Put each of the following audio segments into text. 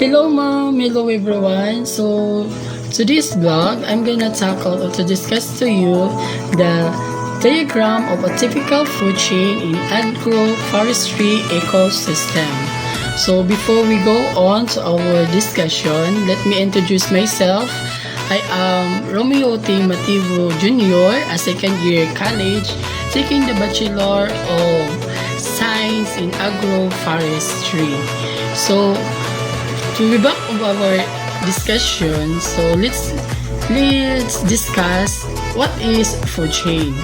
Hello mom, hello everyone. So today's vlog, I'm gonna tackle or to discuss to you the diagram of a typical food chain in agroforestry ecosystem. So before we go on to our discussion, let me introduce myself. I am Romeo T. Mativo Jr., a second year college, taking the Bachelor of Science in Agroforestry. So to be back of our discussion, so let's discuss what is food chain.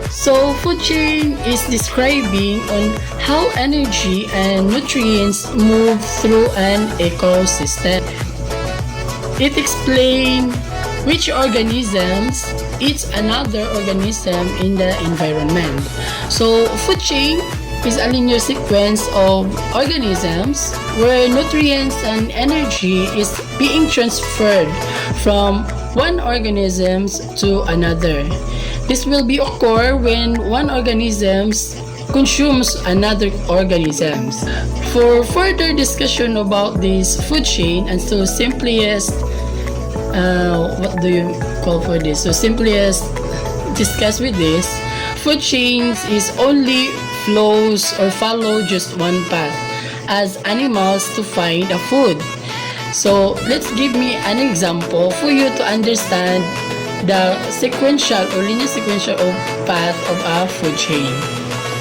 So food chain is describing on how energy and nutrients move through an ecosystem. It explains which organisms eats another organism in the environment. So food chain is a linear sequence of organisms where nutrients and energy is being transferred from one organism to another. This will be occur when one organism consumes another organism. For further discussion about this food chain and so simplest what do you call for this? So simply as discuss with this, food chains is only flows or follow just one path as animals to find a food. So let's give me an example for you to understand the sequential or linear sequential of path of a food chain.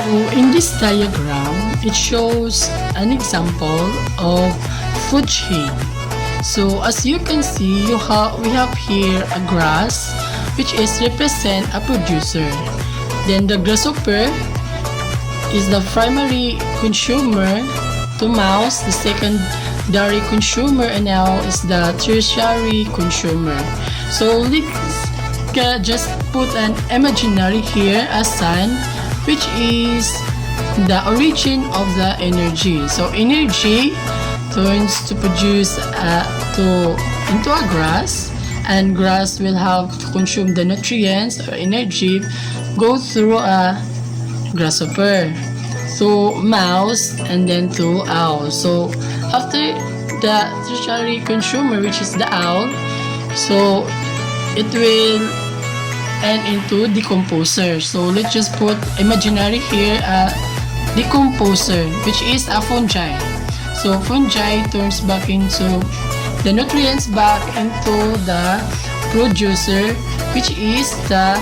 So in this diagram, it shows an example of food chain. So as you can see, we have here a grass which is represent a producer. Then the grasshopper is the primary consumer to mouse, the secondary consumer, and now is the tertiary consumer. So let's just put an imaginary here as sun, which is the origin of the energy. So energy turns to produce into a grass, and grass will have to consume the nutrients or energy go through a grasshopper, so mouse, and then to owl. So after the tertiary consumer, which is the owl, so it will end into decomposer. So let's just put imaginary here a decomposer, which is a fungi. So fungi turns back into the nutrients back into the producer, which is the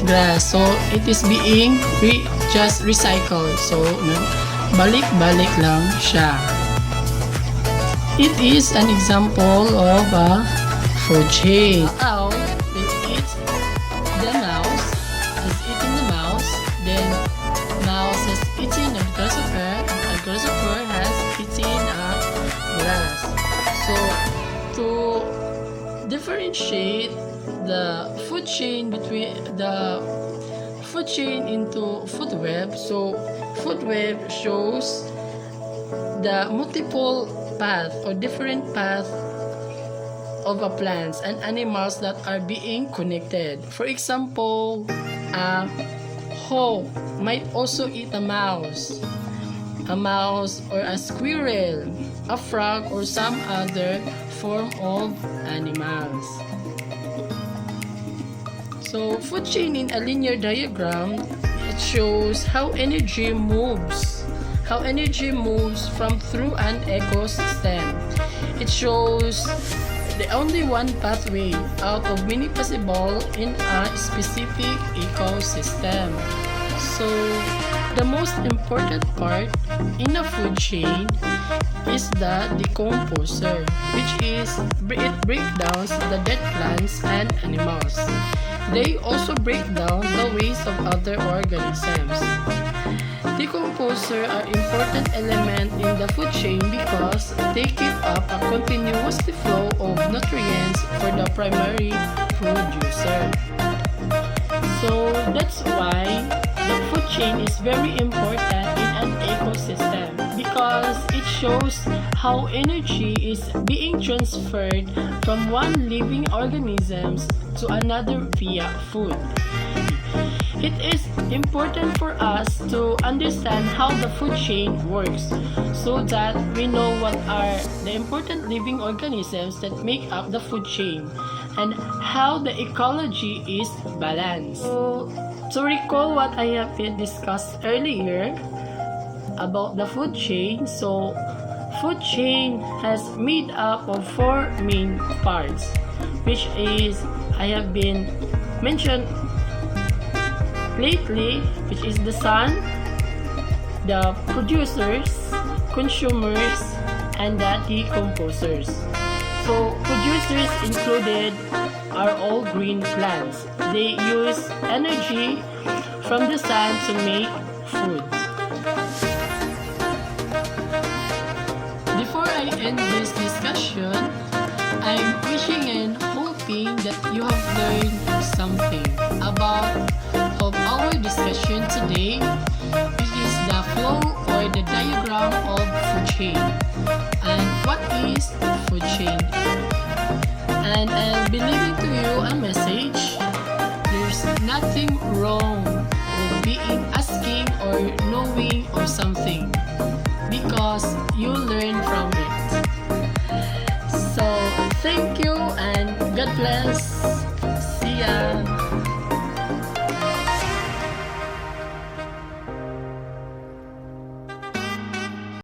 grass. So it is being just recycled. So balik-balik lang siya. It is an example of a food chain. Owl will eat the mouse, is eating the mouse, then mouse has eaten a grasshopper has eaten a grass. So to differentiate the food chain into food web, so food web shows the multiple path or different path of a plants and animals that are being connected. For example, a hawk might also eat a mouse or a squirrel, a frog, or some other form of animals. So food chain in a linear diagram, it shows how energy moves from through an ecosystem. It shows the only one pathway out of many possible in a specific ecosystem. So the most important part in a food chain is the decomposer, which is it breaks down the dead plants and animals. They also break down the waste of other organisms. Decomposer are important element in the food chain because they keep up a continuous flow of nutrients for the primary producer. So that's why the food chain is very important in an ecosystem because it shows how energy is being transferred from one living organism to another via food. It is important for us to understand how the food chain works so that we know what are the important living organisms that make up the food chain and how the ecology is balanced. So, to recall what I have discussed earlier about the food chain, so food chain has made up of four main parts, which is I have been mentioned lately, which is the sun, the producers, consumers, and the decomposers. So producers included are all green plants. They use energy from the sun to make food. Before I end this discussion, I'm wishing and hoping that you have learned something about of our discussion today, which is the flow or the diagram of food chain. And what is food chain? And I'll be leaving to you a message. There's nothing wrong with being asking or knowing or something because you learn from it. So thank you and God bless.